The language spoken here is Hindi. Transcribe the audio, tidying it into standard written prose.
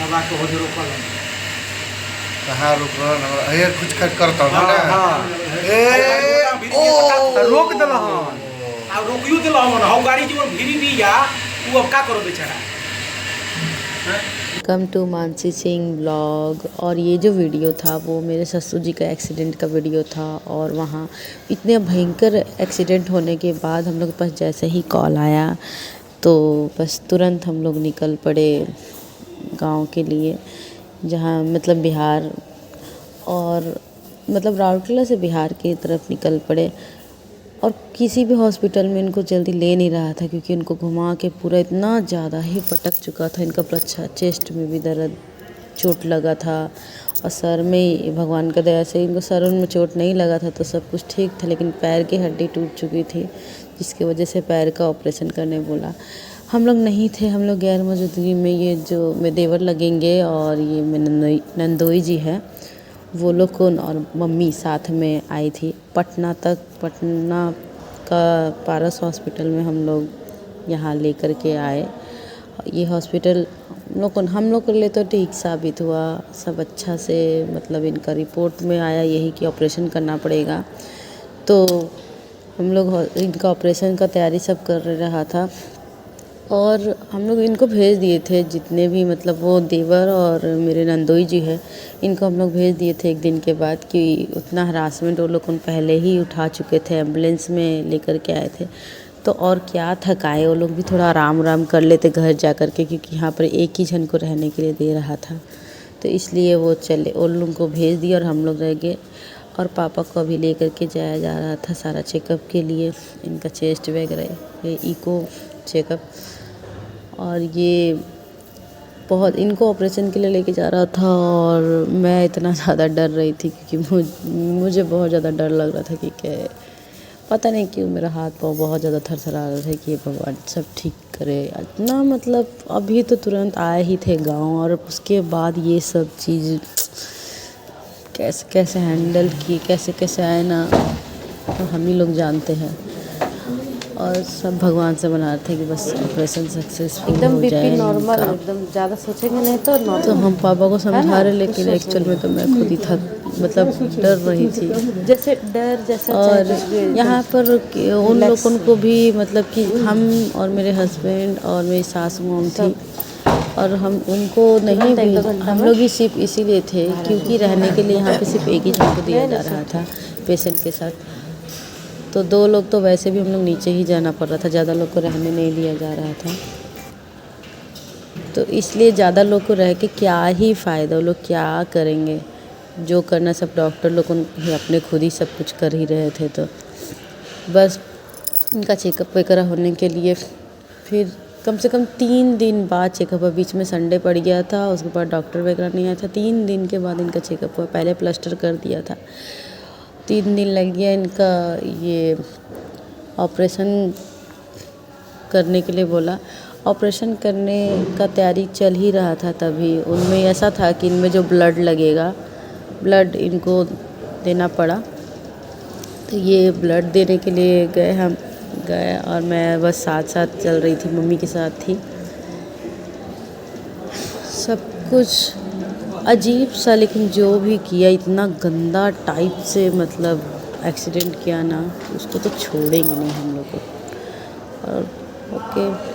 अब आके हो जो रोकल है। कहाँ रुक रहा ना ये कुछ करता हूँ ना ए ओ रोक दलहन आ रोकियो दलहन हम गाड़ी जीवन भिरी भी या वो अब का करो बेचारा। Welcome to Mansi Singh blog. और ये जो वीडियो था वो मेरे ससुर जी का एक्सीडेंट का वीडियो था। और वहाँ इतने भयंकर एक्सीडेंट होने के बाद हम लोग के पास जैसे ही कॉल आया तो बस तुरंत हम लोग निकल पड़े गांव के लिए, जहाँ मतलब बिहार और मतलब राउरकेला से बिहार की तरफ निकल पड़े। और किसी भी हॉस्पिटल में इनको जल्दी ले नहीं रहा था क्योंकि इनको घुमा के पूरा इतना ज़्यादा ही पटक चुका था। इनका पूरा चेस्ट में भी दर्द, चोट लगा था और सर में भगवान का दया से इनको सर में चोट नहीं लगा था तो सब कुछ ठीक था, लेकिन पैर की हड्डी टूट चुकी थी जिसकी वजह से पैर का ऑपरेशन करने बोला। हम लोग नहीं थे, हम लोग गैर मौजूदगी में ये जो मेरे देवर लगेंगे और ये मेरे नंदोई जी है वो लोग को और मम्मी साथ में आई थी पटना तक। पटना का पारस हॉस्पिटल में हम लोग यहाँ लेकर के आए। ये हॉस्पिटल हम लोग के लिए तो ठीक साबित हुआ, सब अच्छा से मतलब इनका रिपोर्ट में आया यही कि ऑपरेशन करना पड़ेगा। तो हम लोग इनका ऑपरेशन का तैयारी सब कर रहा था और हम लोग इनको भेज दिए थे जितने भी मतलब वो देवर और मेरे नंदोई जी है इनको हम लोग भेज दिए थे एक दिन के बाद कि उतना हरासमेंट वो लोग पहले ही उठा चुके थे, एम्बुलेंस में लेकर के आए थे तो और क्या थकाए, वो लोग भी थोड़ा आराम कर लेते घर जा कर के क्योंकि यहाँ पर एक ही जन को रहने के लिए दे रहा था। तो इसलिए वो चले, उन लोगों को भेज दिया और हम लोग रह गए। और पापा को अभी लेकर के जाया जा रहा था सारा चेकअप के लिए, इनका चेस्ट वगैरह ये इको चेकअप। और ये बहुत इनको ऑपरेशन के लिए लेके जा रहा था और मैं इतना ज़्यादा डर रही थी क्योंकि मुझे बहुत ज़्यादा डर लग रहा था कि क्या पता नहीं क्यों मेरा हाथ पाँव बहुत ज़्यादा थरथरा रहा था कि भगवान सब ठीक करे। इतना मतलब अभी तो तुरंत आए ही थे गांव और उसके बाद ये सब चीज़ कैसे कैसे हैंडल की, कैसे कैसे आए ना तो हम ही लोग जानते हैं। और सब भगवान से बना रहे थे कि बस ऑपरेशन सक्सेसफुल एकदम हो जाए बीपी नॉर्मल, इनका। एकदम ज़्यादा सोचेंगे नहीं तो नॉर्मल। तो हम पापा को समझा रहे लेकिन कुछ एक्चुअल में तो मैं खुद ही मतलब डर रही थी। जैसे डर जैसा और चाहिए यहाँ पर उन लोगों को भी मतलब कि हम और मेरे हस्बैंड और मेरी सासू मॉम थी और हम उनको नहीं भी हम लोग ही सिर्फ इसीलिए थे क्योंकि रहने के लिए यहाँ पे सिर्फ एक ही जन को दिया जा रहा था पेशेंट के साथ। तो 2 लोग तो वैसे भी हम लोग नीचे ही जाना पड़ रहा था, ज़्यादा लोग को रहने नहीं दिया जा रहा था। तो इसलिए ज़्यादा लोग को रह के क्या ही फ़ायदा, वो लोग क्या करेंगे, जो करना सब डॉक्टर लोग अपने खुद ही सब कुछ कर ही रहे थे। तो बस इनका चेकअप वगैरह होने के लिए फिर कम से कम 3 दिन बाद चेकअप हुआ। बीच में संडे पड़ गया था, उसके बाद डॉक्टर वगैरह नहीं आया था। 3 दिन के बाद इनका चेकअप हुआ, पहले प्लास्टर कर दिया था। 3 दिन लग गया इनका ये ऑपरेशन करने के लिए बोला। ऑपरेशन करने का तैयारी चल ही रहा था तभी उनमें ऐसा था कि इनमें जो ब्लड लगेगा, ब्लड इनको देना पड़ा। तो ये ब्लड देने के लिए हम गए और मैं बस साथ साथ चल रही थी, मम्मी के साथ थी। सब कुछ अजीब सा, लेकिन जो भी किया इतना गंदा टाइप से मतलब एक्सीडेंट किया ना उसको तो छोड़ेंगे नहीं हम लोग को। और ओके।